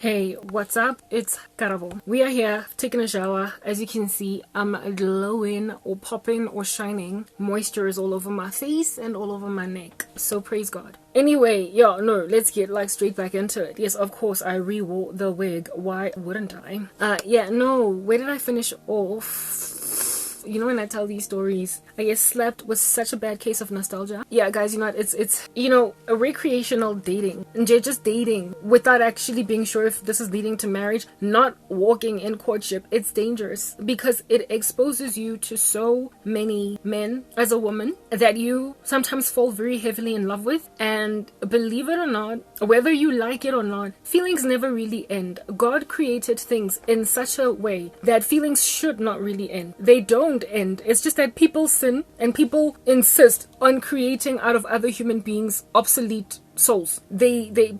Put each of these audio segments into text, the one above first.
Hey, what's up? It's Karabo. We are here taking a shower. As you can see, I'm glowing or popping or shining. Moisture is all over my face and all over my neck. So praise God. Anyway, let's get straight back into it. Yes, of course, I re-wore the wig. Why wouldn't I? Where did I finish off? You know, when I tell these stories, I get slapped with such a bad case of nostalgia. Yeah, guys, it's a recreational dating. And just dating without actually being sure if this is leading to marriage, not walking in courtship. It's dangerous because it exposes you to so many men as a woman that you sometimes fall very heavily in love with. And believe it or not, whether you like it or not, feelings never really end. God created things in such a way that feelings should not really end. They don't end. It's just that people sin and people insist on creating out of other human beings obsolete souls.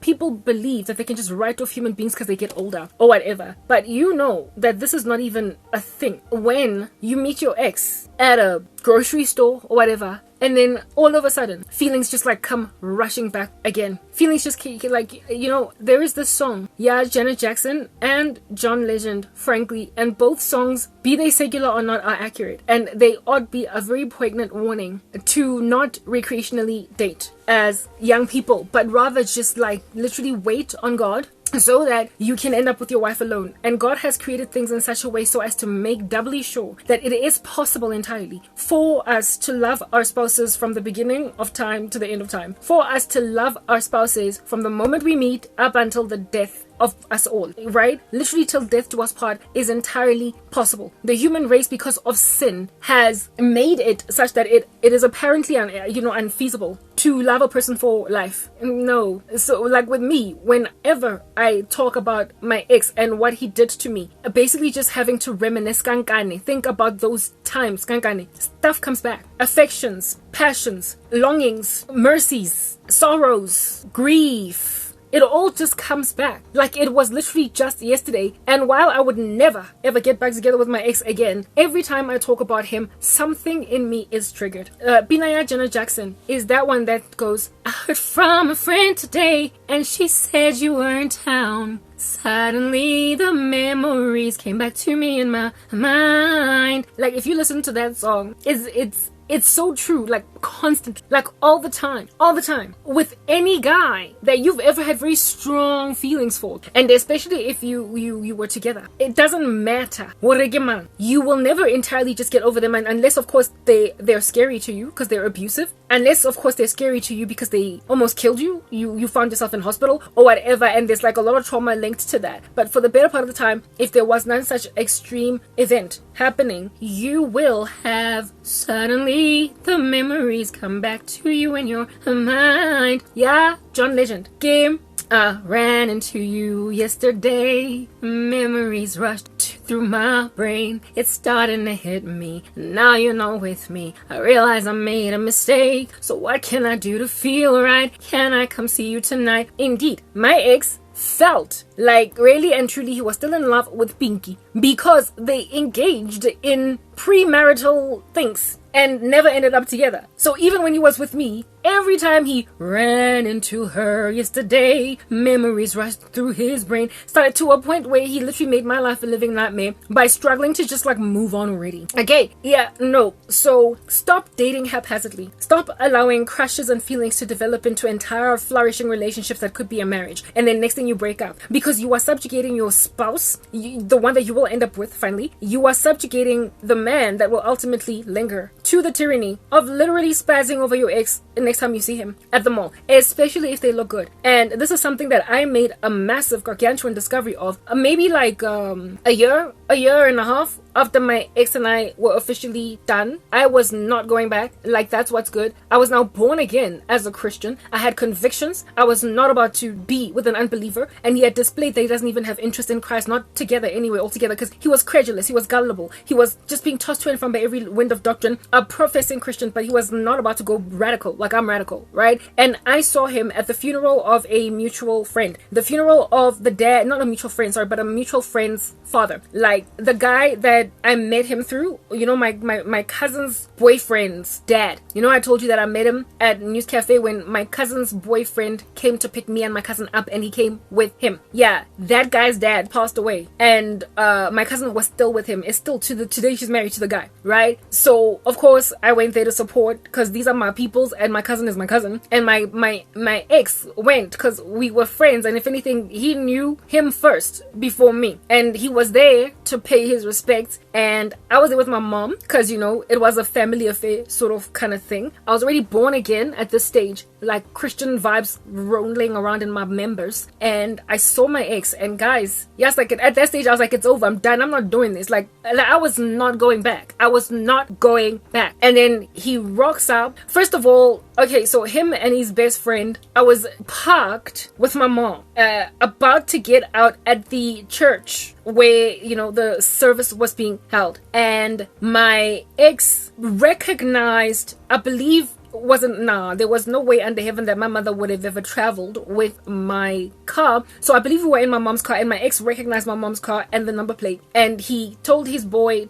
People believe that they can just write off human beings because they get older or whatever. But you know that this is not even a thing. When you meet your ex at a grocery store or whatever, and then all of a sudden feelings just come rushing back again. Feelings just there is this song, Janet Jackson and John Legend, frankly, and both songs, be they secular or not, are accurate, and they ought be a very poignant warning to not recreationally date as young people, but rather just literally wait on God so that you can end up with your wife alone. And God has created things in such a way so as to make doubly sure that it is possible entirely for us to love our spouses from the beginning of time to the end of time, for us to love our spouses from the moment we meet up until the death of us all, right? Literally till death do us part is entirely possible. The human race, because of sin, has made it such that it is apparently unfeasible to love a person for life. No. So with me, whenever I talk about my ex and what he did to me, basically just having to reminisce, kankane, think about those times, kankane, stuff comes back. Affections, passions, longings, mercies, sorrows, grief. It all just comes back like it was literally just yesterday. And while I would never ever get back together with my ex again, every time I talk about him, something in me is triggered. Binaya Janet Jackson is that one that goes, I heard from a friend today and she said you were in town. Suddenly the memories came back to me in my mind. If you listen to that song, it's so true, constantly, all the time, with any guy that you've ever had very strong feelings for, and especially if you were together. It doesn't matter. You will never entirely just get over them, unless of course they're scary to you because they're abusive, unless of course they're scary to you because they almost killed you, you found yourself in hospital or whatever, and there's a lot of trauma linked to that. But for the better part of the time, if there was none such extreme event happening, you will have suddenly the memories come back to you in your mind. Yeah, John Legend. Game. I ran into you yesterday. Memories rushed through my brain. It's starting to hit me. Now you're not with me. I realize I made a mistake. So what can I do to feel right? Can I come see you tonight? Indeed, my ex felt like really and truly he was still in love with Pinky because they engaged in premarital things and never ended up together. So even when he was with me, every time he ran into her yesterday, memories rushed through his brain, started to a point where he literally made my life a living nightmare by struggling to just move on already. Okay, so stop dating haphazardly. Stop allowing crushes and feelings to develop into entire flourishing relationships that could be a marriage, and then next thing you break up because you are subjugating your spouse, the one that you will end up with finally. You are subjugating the man that will ultimately linger to the tyranny of literally spazzing over your ex next time you see him at the mall, especially if they look good. And this is something that I made a massive gargantuan discovery of maybe a year and a half after my ex and I were officially done. I was not going back. That's what's good. I was now born again as a Christian. I had convictions. I was not about to be with an unbeliever, and he had displayed that he doesn't even have interest in Christ, not together anyway altogether, because he was credulous, he was gullible, he was just being tossed to and from by every wind of doctrine, a professing Christian, but he was not about to go radical like I'm radical, right? And I saw him at the funeral of a mutual friend, the funeral of the dad, not a mutual friend, sorry, but a mutual friend's father. like the guy that I met him through, you know, my cousin's boyfriend's dad. You know, I told you that I met him at News Cafe when my cousin's boyfriend came to pick me and my cousin up, and he came with him. Yeah, that guy's dad passed away, and my cousin was still with him. It's still today she's married to the guy, right? So of course I went there to support, because these are my peoples and my cousin is my cousin. And my ex went because we were friends, and if anything, he knew him first before me, and he was there to pay his respects. And I was there with my mom because, you know, it was a family affair sort of kind of thing. I was already born again at this stage, like Christian vibes rolling around in my members. And I saw my ex, and guys, yes, like at that stage I was like, it's over, I'm done, I'm not doing this. Like I was not going back. I was not going back. And then he rocks up. First of all, okay, so him and his best friend, I was parked with my mom, about to get out at the church where, you know, the service was being held. And my ex recognized, I believe, there was no way under heaven that my mother would have ever traveled with my car. So I believe we were in my mom's car, and my ex recognized my mom's car and the number plate, and he told his boy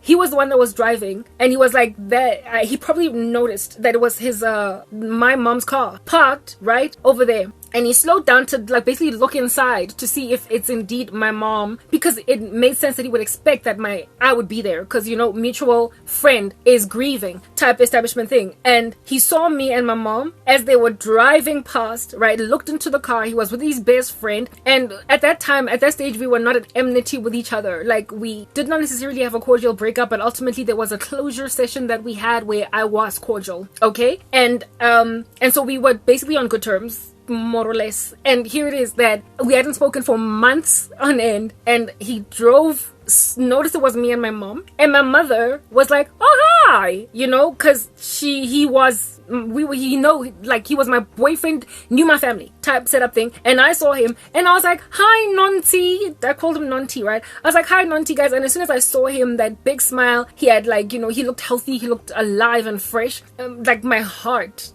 he was the one that was driving, and he was like that, he probably noticed that it was his my mom's car parked right over there. And he slowed down to like basically look inside to see if it's indeed my mom, because it made sense that he would expect that I would be there, because, you know, mutual friend is grieving type establishment thing. And he saw me and my mom as they were driving past, right? Looked into the car. He was with his best friend, and at that stage we were not at enmity with each other. Like, we did not necessarily have a cordial breakup, but ultimately there was a closure session that we had where I was cordial, okay? And so we were basically on good terms, more or less. And here it is that we hadn't spoken for months on end, and he drove, noticed it was me and my mom, and my mother was like, oh hi, you know, because he was my boyfriend, knew my family type setup thing. And I saw him, and I was like, hi Nonty. I called him Nonty, right? I was like, hi Nonty, guys. And as soon as I saw him, that big smile, he had, like, you know, he looked healthy, he looked alive and fresh. Like my heart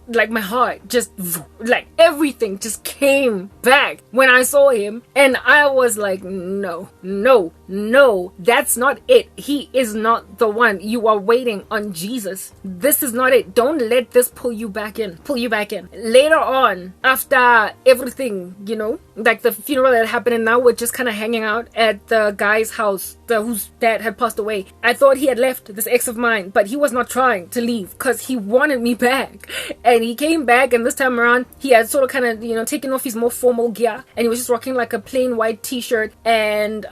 just, like, everything just came back when I saw him. And I was like, no, that's not it. He is not the one. You are waiting on Jesus. This is not it. Don't let this pull you back in. Later on, after everything, you know, like the funeral that happened, and now we're just kind of hanging out at the guy's house whose dad had passed away. I thought he had left, this ex of mine, but he was not trying to leave because he wanted me back. And he came back, and this time around he had sort of kind of, you know, taken off his more formal gear, and he was just rocking like a plain white t-shirt and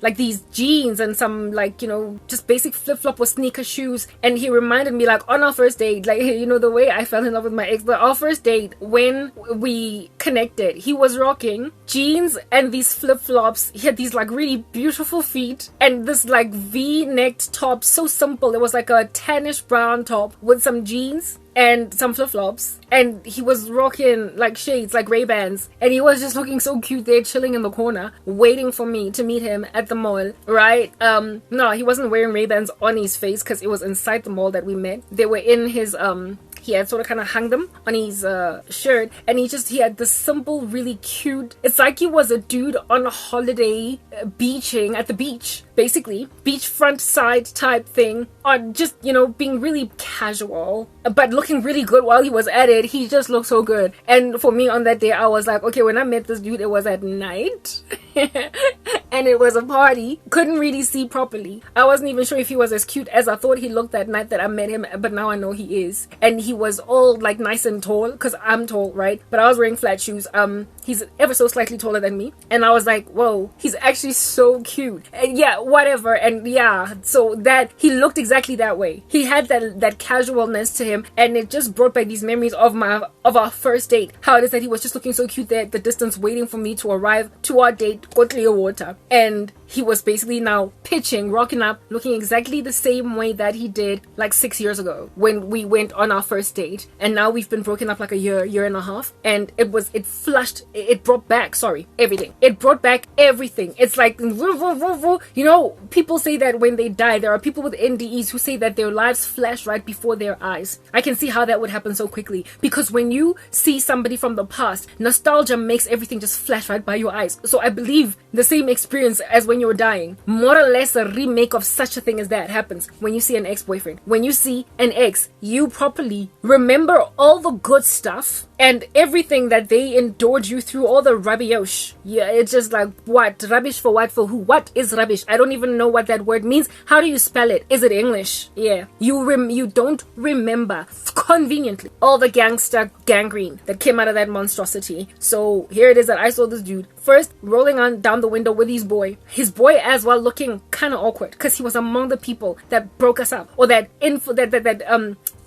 like these jeans and some, like, you know, just basic flip-flop or sneaker shoes. And he reminded me, like, on our first date, like, you know, the way I fell in love with my ex, but our first date when we connected, he was rocking jeans and these flip-flops. He had these like really beautiful feet and this like V-necked top, so simple. It was like a tannish brown top with some jeans and some flip-flops, and he was rocking like shades, like Ray-Bans, and he was just looking so cute there, chilling in the corner, waiting for me to meet him at the mall, right? No, he wasn't wearing Ray-Bans on his face because it was inside the mall that we met. They were in his he had sort of kind of hung them on his shirt, and he had this simple, really cute, it's like he was a dude on a holiday, beaching at the beach, basically beachfront side type thing, or just, you know, being really casual but looking really good while he was at it. He just looked so good. And for me on that day, I was like, okay, when I met this dude, it was at night and it was a party. Couldn't really see properly. I wasn't even sure if he was as cute as I thought he looked that night that I met him, but now I know he is. And he was all like nice and tall, because I'm tall, right? But I was wearing flat shoes. He's ever so slightly taller than me, and I was like, whoa, he's actually so cute. And yeah, whatever. And yeah, so that he looked exactly that way. He had that casualness to him, and it just brought back these memories of our first date. How it is that he was just looking so cute there at the distance, waiting for me to arrive to our date, go clear water. And he was basically now pitching, rocking up, looking exactly the same way that he did like 6 years ago when we went on our first date. And now we've been broken up like a year and a half, and it brought back everything. It brought back everything. It's like, you know, people say that when they die, there are people with NDEs who say that their lives flash right before their eyes. I can see how that would happen so quickly, because when you see somebody from the past, nostalgia makes everything just flash right by your eyes. So I believe the same experience as when when you're dying. More or less a remake of such a thing as that happens when you see an ex-boyfriend. When you see an ex, you properly remember all the good stuff and everything that they endured you through, all the rubbish. Yeah, it's just like, what? Rubbish for what? For who? What is rubbish? I don't even know what that word means. How do you spell it? Is it English? Yeah. You don't remember, conveniently, all the gangster gangrene that came out of that monstrosity. So here it is that I saw this dude first rolling on down the window with his boy as well, looking kind of awkward because he was among the people that broke us up, or that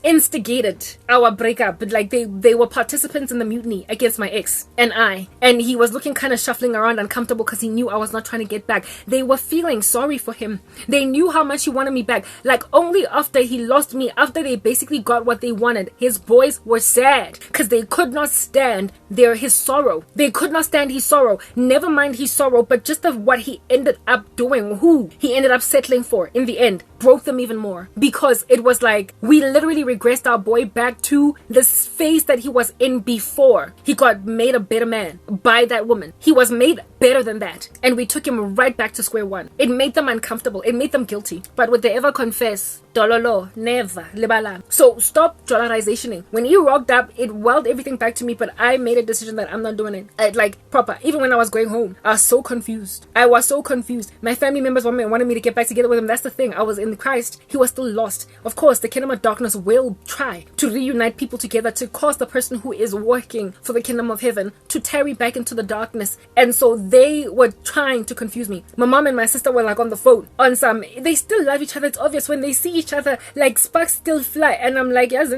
instigated our breakup. But like they were participants in the mutiny against my ex and he was looking kind of shuffling around uncomfortable because he knew I was not trying to get back. They were feeling sorry for him. They knew how much he wanted me back. Like, only after he lost me, after they basically got what they wanted, his boys were sad because they could not stand his sorrow. They could not stand his sorrow. Never mind his sorrow, but just of what he ended up doing, who he ended up settling for in the end, broke them even more, because it was like we literally regressed our boy back to the phase that he was in before he got made a better man by that woman. He was made better than that, and we took him right back to square one. It made them uncomfortable. It made them guilty. But would they ever confess? Dololo, never. Libala. So stop dollarizationing. When he rocked up, it welled everything back to me, but I made a decision that I'm not doing it. Like, proper. Even when I was going home, I was so confused. My family members wanted me to get back together with him. That's the thing. I was in Christ. He was still lost. Of course, the kingdom of darkness will try to reunite people together, to cause the person who is working for the kingdom of heaven to tarry back into the darkness. And so they were trying to confuse me. My mom and my sister were like on the phone on some. They still love each other. It's obvious when they see each other, like sparks still fly. And I'm like, sure,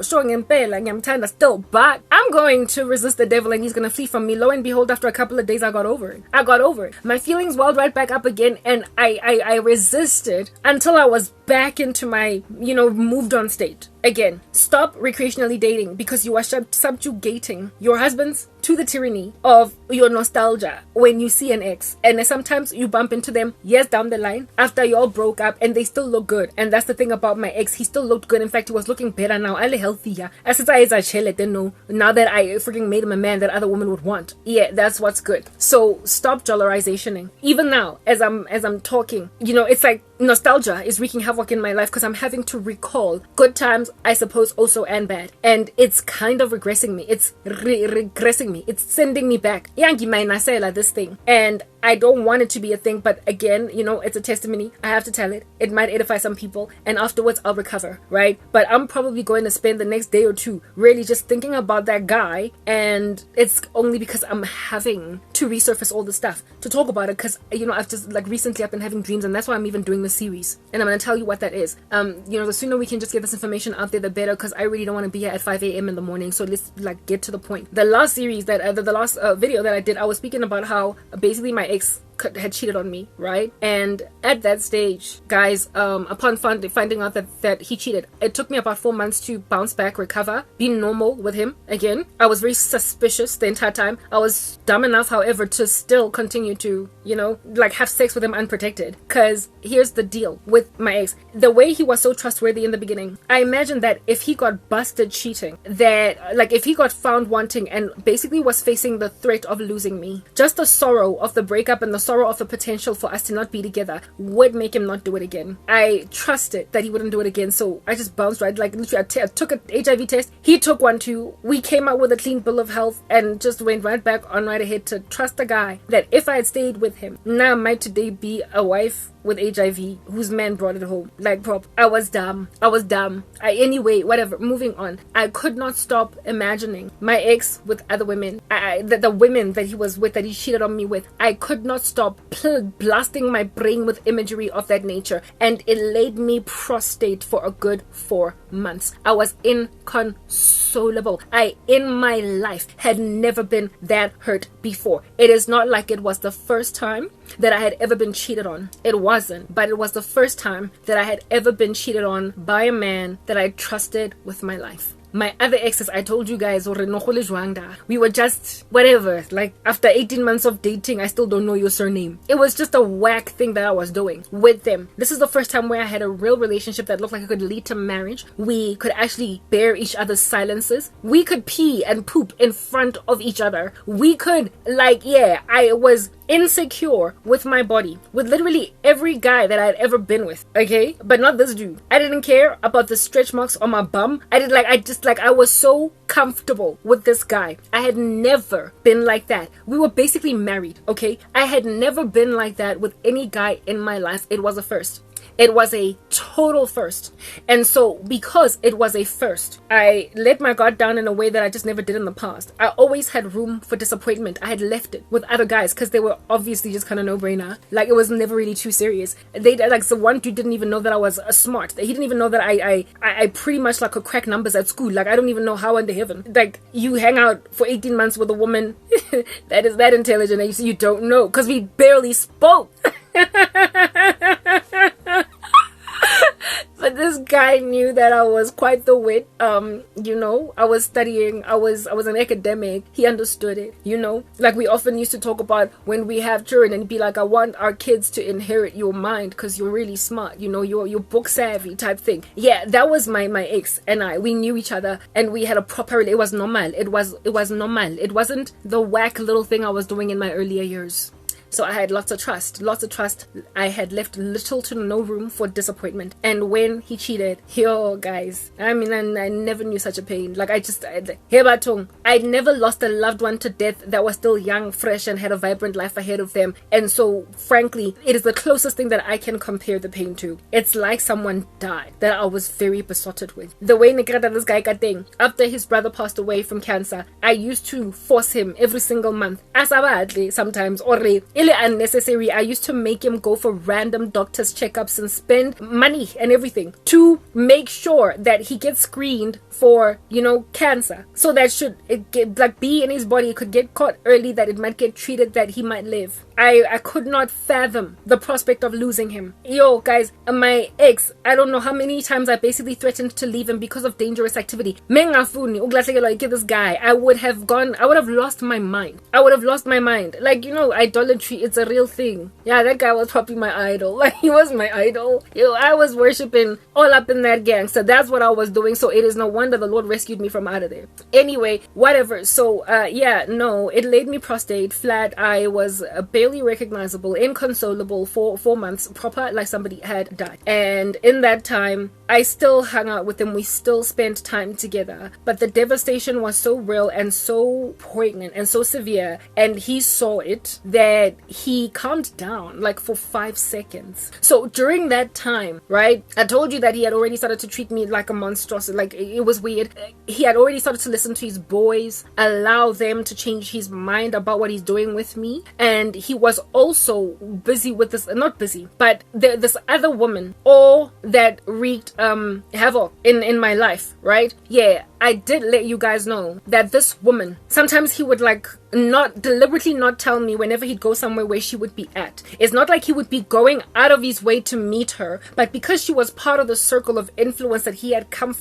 ngempela, still. But I'm going to resist the devil and he's going to flee from me. Lo and behold, after a couple of days, I got over it. My feelings welled right back up again, and I resisted until I was back into my, moved on state. Again, stop recreationally dating because you are subjugating your husbands to the tyranny of your nostalgia when you see an ex. And sometimes you bump into them years down the line after you all broke up and they still look good. And that's the thing about my ex. He still looked good. In fact, he was looking better now. Ale healthier. Now that I freaking made him a man that other women would want. Yeah, that's what's good. So stop dollarizationing. Even now, as I'm talking, it's like nostalgia is wreaking havoc in my life because I'm having to recall good times, I suppose, also, and bad. And it's kind of regressing me. It's regressing me. It's sending me back. This thing. And I don't want it to be a thing, but again, it's a testimony. I have to tell it. It might edify some people, and afterwards I'll recover, right? But I'm probably going to spend the next day or two really just thinking about that guy, and it's only because I'm having to resurface all the stuff to talk about it, because I've just recently I've been having dreams, and that's why I'm even doing this series, and I'm going to tell you what that is. The sooner we can just get this information out there, the better, because I really don't want to be here at 5 a.m. in the morning. So let's get to the point. The last series that the last video that I did, I was speaking about how basically my ex had cheated on me, right? And at that stage, guys, upon finding out that he cheated, it took me about 4 months to bounce back, recover, be normal with him again. I was very suspicious the entire time. I was dumb enough, however, to still continue to, have sex with him unprotected. Because here's the deal with my ex. The way he was so trustworthy in the beginning, I imagine that if he got busted cheating, that, if he got found wanting and basically was facing the threat of losing me, just the sorrow of the breakup and the sorrow of the potential for us to not be together would make him not do it again. I trusted that he wouldn't do it again, so I just bounced right. Literally, I took an HIV test. He took one too. We came out with a clean bill of health and just went right back on right ahead to trust the guy that if I had stayed with him, now I might today be a wife with HIV whose man brought it home. I was dumb. Anyway, whatever, moving on. I could not stop imagining my ex with other women. The women that he was with, that he cheated on me with. I could not stop blasting my brain with imagery of that nature, and it laid me prostrate for a good 4 months. I was inconsolable. I, in my life, had never been that hurt before. It is not like it was the first time that I had ever been cheated on. It wasn't, but it was the first time that I had ever been cheated on by a man that I trusted with my life. My other exes, I told you guys, we were just whatever. After 18 months of dating, I still don't know your surname. It was just a whack thing that I was doing with them. This is the first time where I had a real relationship that looked like it could lead to marriage. We could actually bear each other's silences. We could pee and poop in front of each other. We could, insecure with my body, with literally every guy that I had ever been with, okay? But not this dude. I didn't care about the stretch marks on my bum. I was so comfortable with this guy. I had never been like that. We were basically married, okay? I had never been like that with any guy in my life. It was a first. It was a total first. And so because it was a first, I let my guard down in a way that I just never did in the past. I always had room for disappointment. I had left it with other guys because they were obviously just kind of no-brainer. Like, it was never really too serious. So one dude didn't even know that I was smart. He didn't even know that I pretty much like could crack numbers at school. Like, I don't even know how in the heaven. Like, you hang out for 18 months with a woman that is that intelligent and you don't know because we barely spoke. But this guy knew that I was quite the wit. I was studying. I was an academic. He understood it. Like we often used to talk about when we have children and be like, I want our kids to inherit your mind because you're really smart. You're book savvy type thing. Yeah, that was my ex and I. We knew each other and we had a proper. It was normal. It was normal. It wasn't the whack little thing I was doing in my earlier years. So I had lots of trust. I had left little to no room for disappointment. And when he cheated, guys, I mean, I never knew such a pain. Like, I never lost a loved one to death that was still young, fresh, and had a vibrant life ahead of them. And so, frankly, it is the closest thing that I can compare the pain to. It's like someone died that I was very besotted with. The way this guy got thing, after his brother passed away from cancer, I used to force him every single month. Asabadly, sometimes, or unnecessary. I used to make him go for random doctor's checkups and spend money and everything to make sure that he gets screened for, cancer. So that should it get be in his body, it could get caught early, that it might get treated, that he might live. I could not fathom the prospect of losing him. Guys, my ex, I don't know how many times I basically threatened to leave him because of dangerous activity. This guy, I would have lost my mind. Like, idolatry, it's a real thing. Yeah, that guy was probably my idol. Like, he was my idol. I was worshiping all up in that gang. So that's what I was doing. So it is no wonder the Lord rescued me from out of there. Anyway, whatever. So, it laid me prostrate, flat. I was barely recognizable, inconsolable for 4 months, proper like somebody had died. And in that time, I still hung out with him. We still spent time together. But the devastation was so real and so poignant and so severe. And he saw it that he calmed down like for 5 seconds. So during that time, right, I told you that he had already started to treat me like a monstrosity. Like, it was weird. He had already started to listen to his boys, allow them to change his mind about what he's doing with me. And he was also busy with this, not busy, but this other woman, all that wreaked havoc in my life, right? Yeah, I did let you guys know that this woman, sometimes he would not deliberately not tell me whenever he'd go somewhere where she would be at. It's not like he would be going out of his way to meet her, but because she was part of the circle of influence that he had come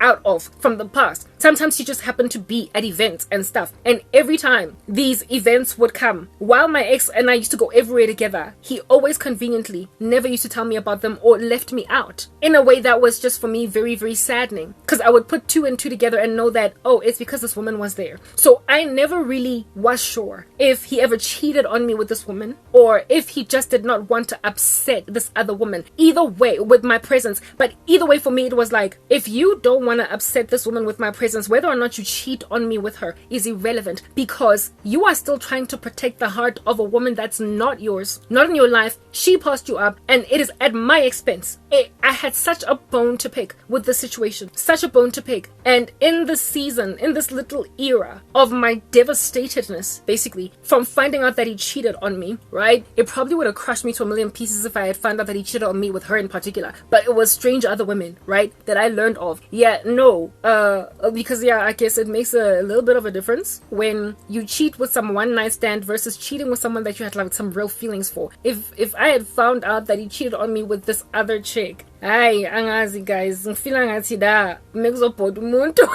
out of from the past, sometimes she just happened to be at events and stuff. And every time these events would come, while my ex and I used to go everywhere together, he always conveniently never used to tell me about them or left me out in a way that was just for me very, very saddening, because I would put 2 and 2 together and know that, it's because this woman was there. So I never really was sure if he ever cheated on me with this woman or if he just did not want to upset this other woman. Either way, with my presence. But either way, for me, it was like, if you don't want to upset this woman with my presence, whether or not you cheat on me with her is irrelevant, because you are still trying to protect the heart of a woman that's not yours, not in your life. She passed you up and it is at my expense. I had such a bone to pick with the situation, such a bone to pick. And in this season, in this little era of my devastatedness, basically, from finding out that he cheated on me, right? It probably would have crushed me to a million pieces if I had found out that he cheated on me with her in particular. But it was strange other women, right, that I learned of. Because I guess it makes a little bit of a difference when you cheat with some one night stand versus cheating with someone that you had some real feelings for. If I had found out that he cheated on me with this other chick, angazi guys, ngifila ngathi da mekuzobhoda umuntu.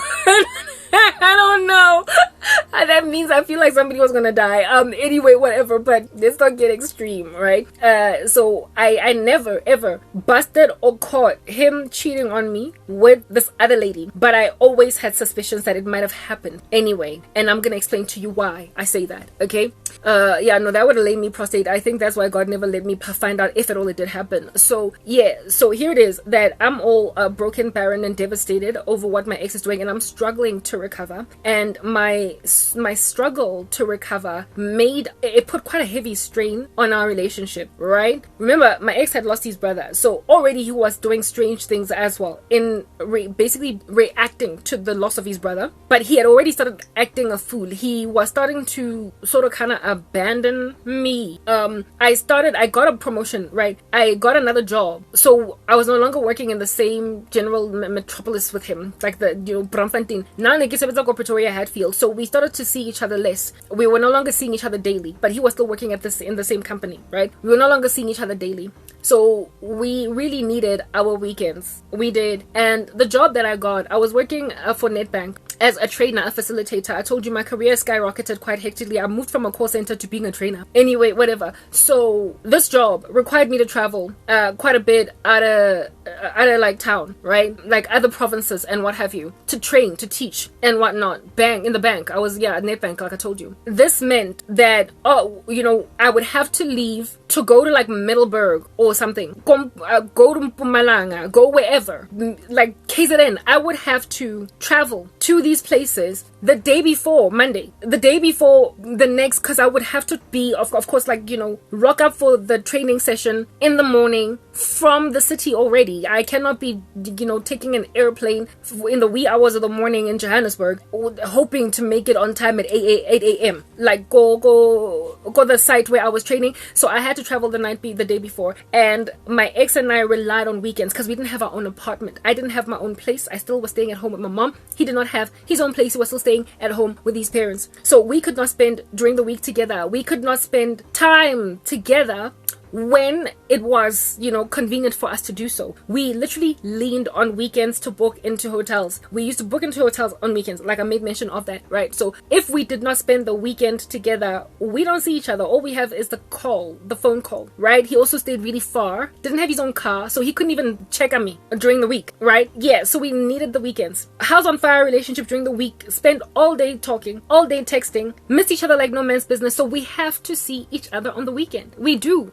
I don't know. And that means I feel like somebody was gonna die. Anyway, whatever, but let's not get extreme, right? So I never ever busted or caught him cheating on me with this other lady, but I always had suspicions that it might have happened anyway, and I'm gonna explain to you why I say that, okay? Yeah, no, that would have laid me prostrate. I think that's why God never let me find out if at all it did happen. So yeah, so here it is that I'm all broken, barren, and devastated over what my ex is doing, and I'm struggling to recover. And my struggle to recover put quite a heavy strain on our relationship, right? Remember, my ex had lost his brother, so already he was doing strange things as well, in basically reacting to the loss of his brother. But he had already started acting a fool. He was starting to sort of kind of abandon me. I got a promotion, right? I got another job, so I was no longer working in the same general metropolis with him, like the Braamfontein. Now I guess go Pretoria, Hatfield. So we started to see each other less. We were no longer seeing each other daily, but he was still working in the same company, right? We were no longer seeing each other daily. So we really needed our weekends. We did. And the job that I got, I was working for Nedbank as a trainer, a facilitator. I told you my career skyrocketed quite hectically. I moved from a call center to being a trainer. Anyway, whatever. So this job required me to travel quite a bit out of like town, right? Like other provinces and what have you, to train, to teach and whatnot. In the bank. I was, at Nedbank, like I told you. This meant that, I would have to leave to go to like Middleburg or something. Go to Mpumalanga, go wherever. Like KZN, I would have to travel to these places the day before Monday, the day before the next, because I would have to be, of course, like, rock up for the training session in the morning from the city already. I cannot be, taking an airplane in the wee hours of the morning in Johannesburg, hoping to make it on time at 8 a.m. Like, go the site where I was training. So I had to travel the day before. And my ex and I relied on weekends because we didn't have our own apartment. I didn't have my own place. I still was staying at home with my mom. He did not have his own place. He was still staying at home with his parents. So we could not spend during the week together. We could not spend time together when it was, convenient for us to do so. We literally leaned on weekends to book into hotels. We used to book into hotels on weekends, like I made mention of that, right? So if we did not spend the weekend together, we don't see each other. All we have is the phone call, right? He also stayed really far, didn't have his own car, so he couldn't even check on me during the week, right? Yeah, so we needed the weekends. House on fire relationship during the week, spend all day talking, all day texting, miss each other like no man's business. So we have to see each other on the weekend. We do.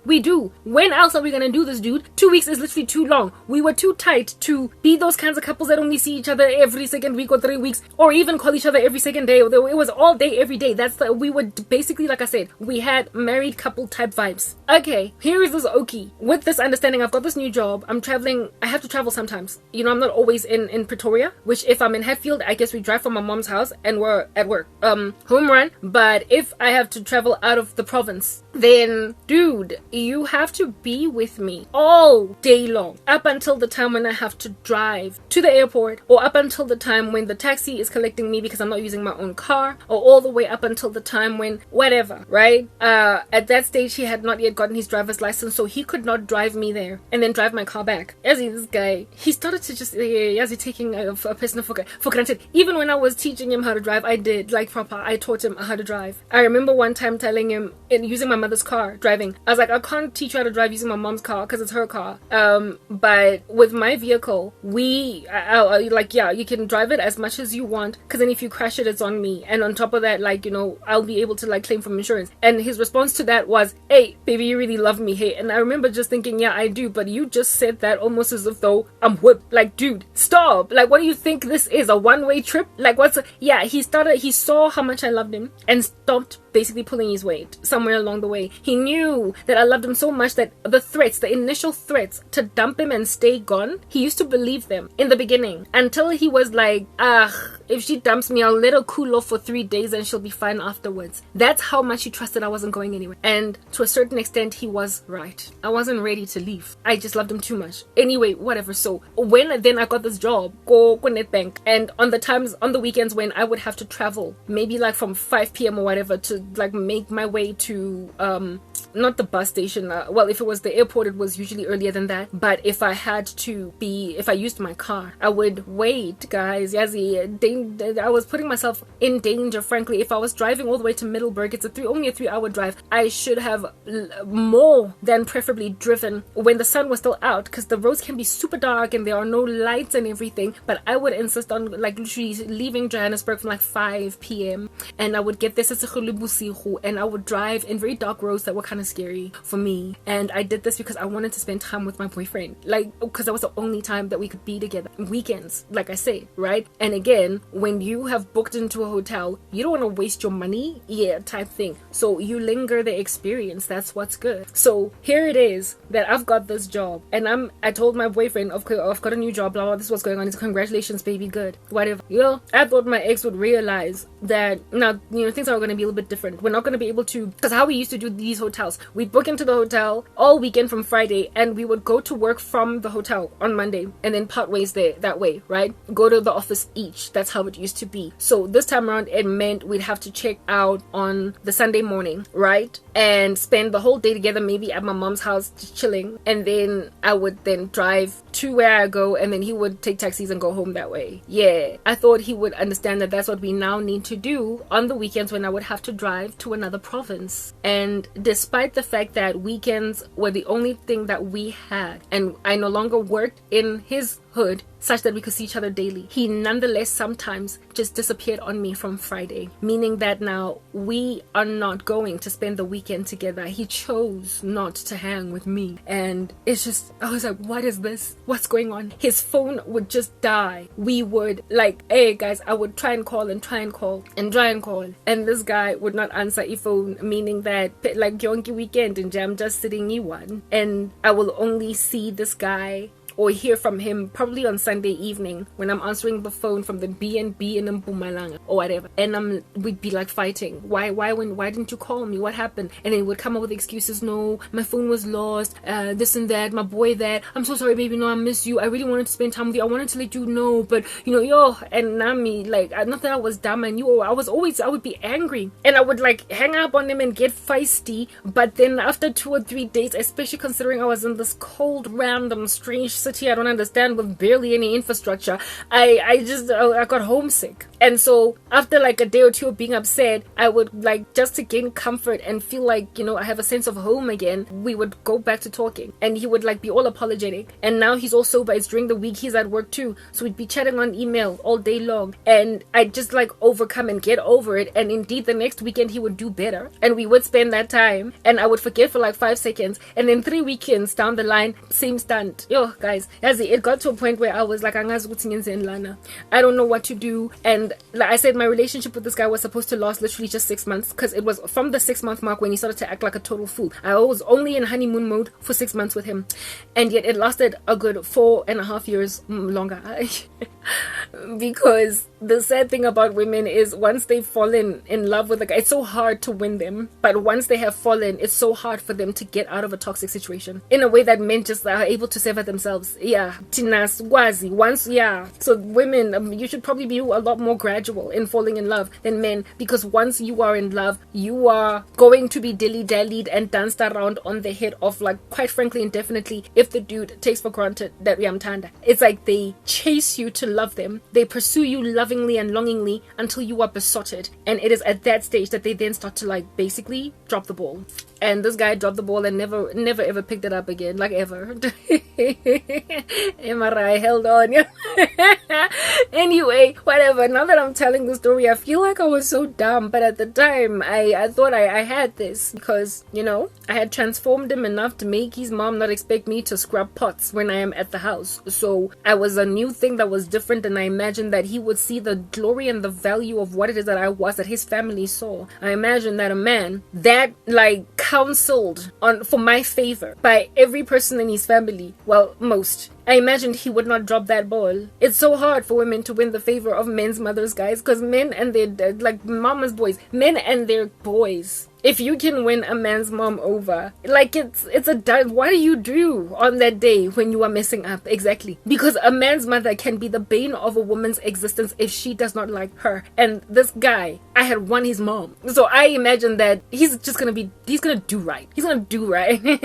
When else are we gonna do this, dude? 2 weeks is literally too long. We were too tight to be those kinds of couples that only see each other every second week or 3 weeks, or even call each other every second day. It was all day, every day. We were basically, like I said, we had married couple type vibes. Okay, here is this Okie. With this understanding, I've got this new job. I'm traveling. I have to travel sometimes. I'm not always in Pretoria, which if I'm in Hatfield, I guess we drive from my mom's house and we're at work. Home run. But if I have to travel out of the province, then dude, you have to be with me all day long, up until the time when I have to drive to the airport, or up until the time when the taxi is collecting me because I'm not using my own car, or all the way up until the time when whatever, right? At that stage, he had not yet gotten his driver's license, so he could not drive me there and then drive my car back. This guy, he started to just taking a person for granted. Even when I was teaching him how to drive, I did like proper. I taught him how to drive. I remember one time telling him, using my mother's car driving, I was like, I can't teach you how to drive using my mom's car because it's her car. But with my vehicle, you can drive it as much as you want, because then if you crash it, it's on me. And on top of that, I'll be able to claim from insurance. And his response to that was, hey, baby, you really love me, hey. And I remember just thinking, yeah, I do, but you just said that almost as if though I'm whipped. Like, dude, stop. Like, what do you think this is, a one-way trip? Like, he saw how much I loved him and stopped basically pulling his weight somewhere along the way. He knew that I loved him so much that the initial threats to dump him and stay gone, he used to believe them in the beginning, until he was like, if she dumps me, I'll let her cool off for 3 days and she'll be fine afterwards. That's how much he trusted I wasn't going anywhere. And to a certain extent, he was right. I wasn't ready to leave. I just loved him too much. Anyway, whatever. So when then I got this job, go Nedbank, and on the weekends when I would have to travel, maybe from 5 p.m. or whatever, to make my way to not the bus station. Well, if it was the airport, it was usually earlier than that. But if I used my car, I would wait, guys. Yazi, I was putting myself in danger, frankly. If I was driving all the way to Middleburg, it's only a 3-hour drive. I should have more than preferably driven when the sun was still out, because the roads can be super dark and there are no lights and everything. But I would insist on like literally leaving Johannesburg from like 5 p.m. and I would get there and I would drive in very dark roads that were kind of scary for me. And I did this because I wanted to spend time with my boyfriend, like, because that was the only time that we could be together. Weekends, like I said, right? And again, when you have booked into a hotel, you don't want to waste your money, type thing. So you linger the experience. That's what's good. So here it is that I've got this job, and I told my boyfriend, okay, I've got a new job, blah blah, this is what's going on. He's, congratulations baby, good, whatever. I thought my ex would realize that now, things are going to be a little bit different. We're not going to be able to, because how we used to do these hotels, we'd book into the hotel all weekend from Friday, and we would go to work from the hotel on Monday and then part ways there that way, right? Go to the office each. That's how it used to be. So this time around, it meant we'd have to check out on the Sunday morning, right? And spend the whole day together, maybe at my mom's house just chilling, and then I would then drive to where I go, and then he would take taxis and go home that way. I thought he would understand that that's what we now need to do on the weekends when I would have to drive to another province. And despite the fact that weekends were the only thing that we had, and I no longer worked in his hood such that we could see each other daily, he nonetheless sometimes just disappeared on me from Friday, meaning that now we are not going to spend the weekend together. He chose not to hang with me, and it's just, I was like, what is this? What's going on? His phone would just die. We would like, hey guys, I would try and call, and this guy would not answer his phone, meaning that like yonki weekend and I'm just sitting in one, and I will only see this guy or hear from him probably on Sunday evening when I'm answering the phone from the B&B in Mpumalanga or whatever, and we'd be like fighting. Why didn't you call me? What happened? And then he would come up with excuses. No, my phone was lost, this and that, my boy that, I'm so sorry baby, no, I miss you, I really wanted to spend time with you, I wanted to let you know, but and Nami, like, not that I was dumb, and I would be angry, and I would like hang up on him and get feisty. But then after 2 or 3 days, especially considering I was in this cold, random, strange city I don't understand with barely any infrastructure, I got homesick. And so after like a day or two of being upset, I would like, just to gain comfort and feel like, I have a sense of home again, we would go back to talking, and he would like be all apologetic. And now he's all sober, it's during the week, he's at work too, so we'd be chatting on email all day long, and I'd just like overcome and get over it. And indeed the next weekend he would do better, and we would spend that time, and I would forget for like 5 seconds, and then 3 weekends down the line, same stunt. Guys, it got to a point where I was like, I don't know what to do. And like I said, my relationship with this guy was supposed to last literally just 6 months, because it was from the 6-month mark when he started to act like a total fool. I was only in honeymoon mode for 6 months with him, and yet it lasted a good 4.5 years longer. Because the sad thing about women is once they've fallen in love with a guy, it's so hard to win them. But once they have fallen, it's so hard for them to get out of a toxic situation in a way that men just are able to sever themselves. Tinas wazi once. So women, you should probably be a lot more gradual in falling in love than men, because once you are in love, you are going to be dilly-dallied and danced around on the head of, like, quite frankly, indefinitely, if the dude takes for granted that we are mtanda. It's like they chase you to love them, they pursue you lovingly and longingly until you are besotted, and it is at that stage that they then start to like basically drop the ball. And this guy dropped the ball and never ever picked it up again, like ever. MRI held on. Anyway, whatever. Now that I'm telling the story, I feel like I was so dumb, but at the time I thought I had this, because I had transformed him enough to make his mom not expect me to scrub pots when I am at the house. So I was a new thing that was different, and I imagined that he would see the glory and the value of what it is that I was, that his family saw. I imagined that a man that like counseled on for my favor by every person in his family, well, most, I imagined he would not drop that ball. It's so hard for women to win the favor of men's mothers, guys, because men and their, like, mama's boys, men and their boys. If you can win a man's mom over, like, it's what do you do on that day when you are messing up? Exactly. Because a man's mother can be the bane of a woman's existence if she does not like her. And this guy, I had won his mom. So I imagine that he's gonna do right. He's gonna do right. Hey,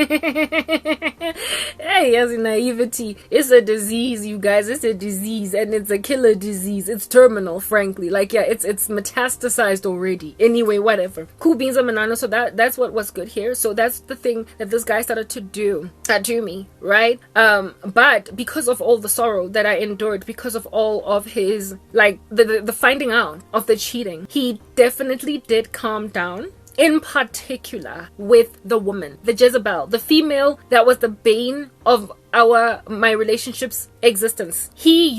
yes, naivety. It's a disease, you guys. It's a disease, and it's a killer disease. It's terminal, frankly. Like, yeah, it's metastasized already. Anyway, whatever. Cool beans and banana. So that's what was good here. So that's the thing that this guy started to do to me, right? But because of all the sorrow that I endured, because of all of his, like, the finding out of the cheating, he definitely did calm down. In particular with the woman, the Jezebel, the female that was the bane of my relationship's existence. He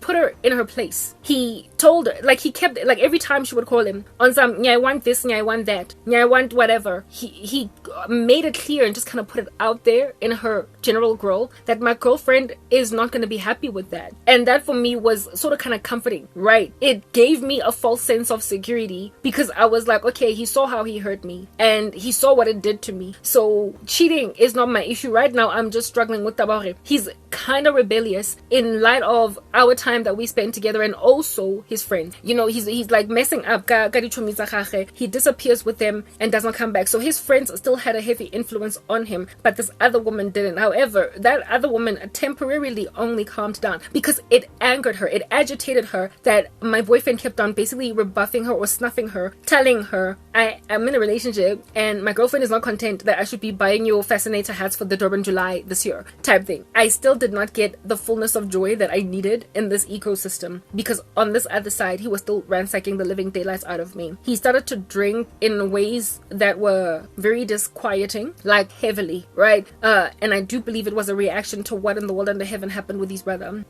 put her in her place. He told her, like, he kept, like, every time she would call him on some, yeah, I want this, yeah, I want that, yeah, I want whatever. He made it clear and just kind of put it out there in her general growl that my girlfriend is not going to be happy with that. And that for me was sort of kind of comforting, right? It gave me a false sense of security because I was like, okay, he saw how he hurt me and he saw what it did to me. So cheating is not my issue right now. I'm just struggling with Tabare. He's kind of rebellious in light of our time that we spent together and also his friends. You know, he's like messing up. He disappears with them and does not come back. So his friends still had a heavy influence on him, but this other woman didn't. However, that other woman temporarily only calmed down because it angered her. It agitated her that my boyfriend kept on basically rebuffing her or snuffing her, telling her, I am in a relationship and my girlfriend is not content that I should be buying you fascinator hats for the Durban July this year type thing. I still did not get the fullness of joy that I needed in this ecosystem because on this other side, he was still ransacking the living daylights out of me. He started to drink in ways that were very disquieting, like heavily, right? And I do believe it was a reaction to what in the world under heaven happened with his brother.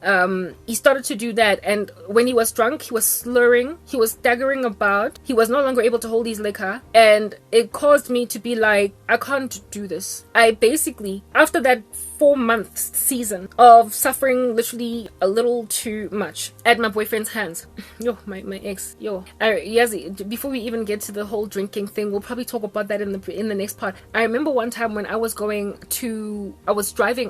He started to do that, and when he was drunk, he was slurring, he was staggering about, he was no longer able to hold his liquor, and it caused me to be like, I can't do this. I basically, after that 4-month season of suffering literally a little too much at my boyfriend's hands. Yo, my ex. Yo. Yazi, before we even get to the whole drinking thing, we'll probably talk about that in the next part. I remember one time when I was driving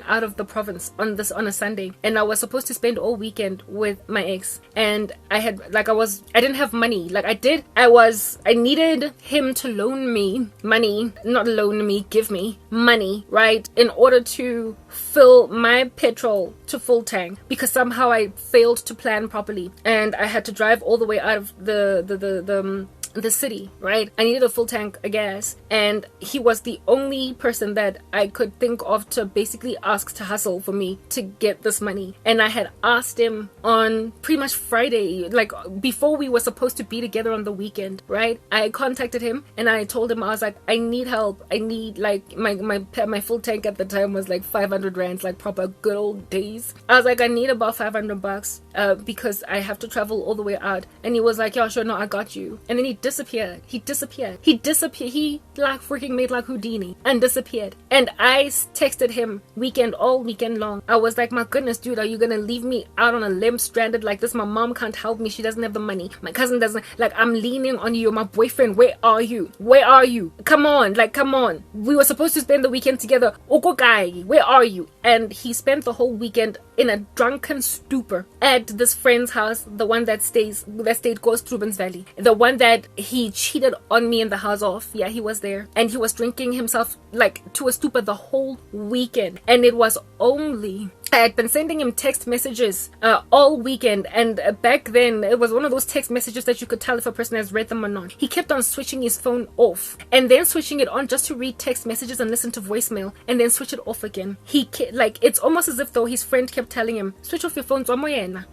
out of the province on a Sunday, and I was supposed to spend all weekend with my ex, and I didn't have money. I needed him to loan me money, not loan me, give me money, right, in order to fill my petrol to full tank, because somehow I failed to plan properly and I had to drive all the way out of the city, right? I needed a full tank of gas, and he was the only person that I could think of to basically ask to hustle for me to get this money. And I had asked him on pretty much Friday, like before we were supposed to be together on the weekend, right? I contacted him and I told him, I was like, I need help. I need, like, my full tank at the time was like 500 rands, like proper good old days. I was like, I need about $500 because I have to travel all the way out. And he was like, yeah, sure, no, I got you. And then he disappeared. He like freaking made like Houdini and disappeared. And I texted him all weekend long. I was like, my goodness, dude, are you gonna leave me out on a limb stranded like this? My mom can't help me. She doesn't have the money. My cousin doesn't. Like, I'm leaning on you. You're my boyfriend. Where are you? Come on. We were supposed to spend the weekend together. Oko guy, where are you? And he spent the whole weekend in a drunken stupor at this friend's house, the one that stayed Ghost Rubens Valley, the one that he cheated on me in the house of. Yeah, he was there, and he was drinking himself like to a stupor the whole weekend. And it was only, I had been sending him text messages all weekend, and back then it was one of those text messages that you could tell if a person has read them or not. He kept on switching his phone off and then switching it on just to read text messages and listen to voicemail, and then switch it off again. It's almost as if though his friend kept telling him, switch off your phone,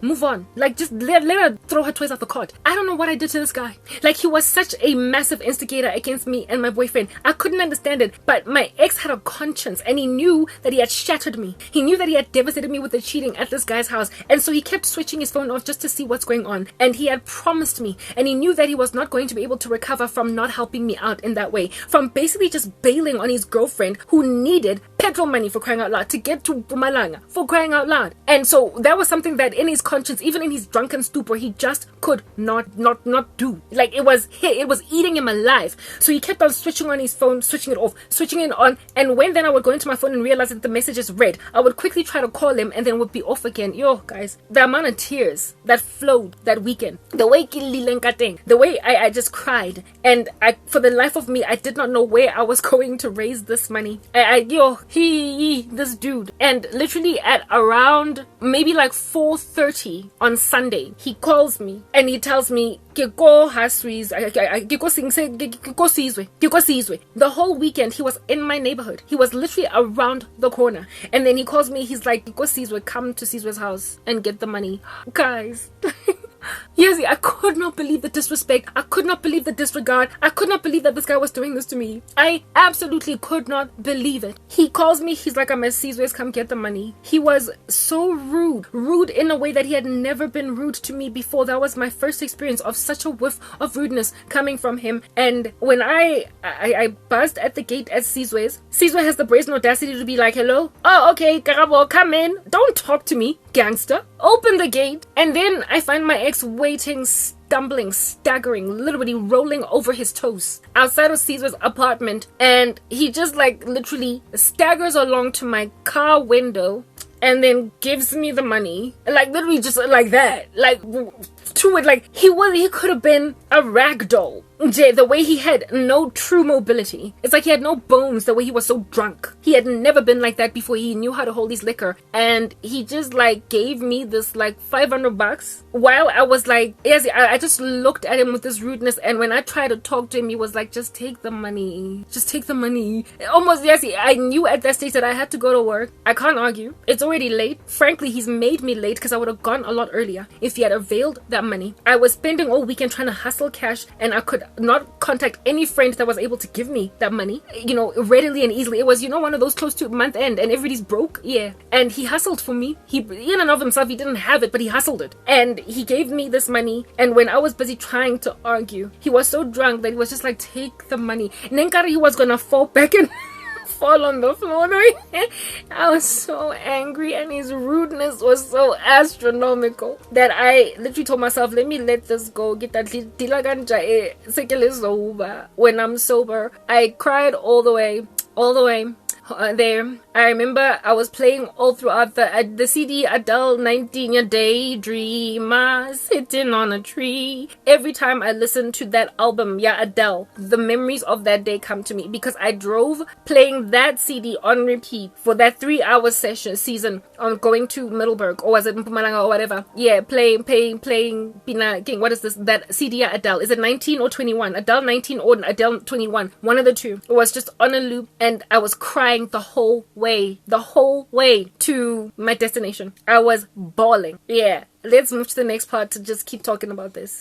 move on, like just let her throw her toys out the cot. I don't know what I did to this guy. Like, he was such a massive instigator against me and my boyfriend. I couldn't understand it, but my ex had a conscience, and he knew that he had shattered me. He knew that he had devastated devastated me with the cheating at this guy's house. And so he kept switching his phone off just to see what's going on. And he had promised me, and he knew that he was not going to be able to recover from not helping me out in that way, from basically just bailing on his girlfriend who needed petrol money, for crying out loud, to get to Mpumalanga, for crying out loud. And so that was something that in his conscience, even in his drunken stupor, he just could not do. Like, it was eating him alive. So he kept on switching on his phone, switching it off, switching it on. And when then I would go into my phone and realize that the message is read, I would quickly try to call him and then would be off again. Yo, guys, the amount of tears that flowed that weekend, the way I just cried. And for the life of me, I did not know where I was going to raise this money. This dude. And literally at around maybe like 4:30 on Sunday, he calls me and he tells me, the whole weekend he was in my neighborhood. He was literally around the corner. And then he calls me, he's like, come to Sizwe's house and get the money. Guys. Yes, I could not believe the disrespect. I could not believe the disregard. I could not believe that this guy was doing this to me. I absolutely could not believe it. He calls me, he's like, I'm at Sizwe's, come get the money. He was so rude. Rude in a way that he had never been rude to me before. That was my first experience of such a whiff of rudeness coming from him. And when I buzzed at the gate at Sizwe's, Sizwe has the brazen audacity to be like, hello? Oh, okay, Karabo, come in. Don't talk to me, gangster. Open the gate. And then I find my ex waiting, stumbling, staggering, literally rolling over his toes outside of Caesar's apartment. And he just like literally staggers along to my car window and then gives me the money. Like literally just like that. Like to it, like he could have been a rag doll. The way he had no true mobility. It's like he had no bones, the way he was so drunk. He had never been like that before. He knew how to hold his liquor. And he just like gave me this like $500 while I was like, yes, I just looked at him with this rudeness. And when I tried to talk to him, he was like, just take the money. Just take the money. Almost, yes, I knew at that stage that I had to go to work. I can't argue. It's already late. Frankly, he's made me late because I would have gone a lot earlier if he had availed that money. I was spending all weekend trying to hustle cash, and I could not contact any friend that was able to give me that money, readily and easily. It was, one of those close to month end and everybody's broke. Yeah. And he hustled for me. He, in and of himself, he didn't have it, but he hustled it. And he gave me this money. And when I was busy trying to argue, he was so drunk that he was just like, take the money. Nenkari, he was gonna fall back and fall on the floor. I was so angry, and his rudeness was so astronomical that I literally told myself, let me let this go. Get that when I'm sober. I cried all the way there. I remember I was playing all throughout the CD Adele 19 Daydreamer sitting on a tree. Every time I listen to that album, Adele, the memories of that day come to me because I drove playing that CD on repeat for that 3-hour season on going to Middleburg, or was it Mpumalanga or whatever. Yeah, playing Pina King. What is this? That CD Adele. Is it 19 or 21? Adele 19 or Adele 21? One of the two. It was just on a loop, and I was crying the whole way to my destination. I was bawling. Yeah, let's move to the next part to just keep talking about this.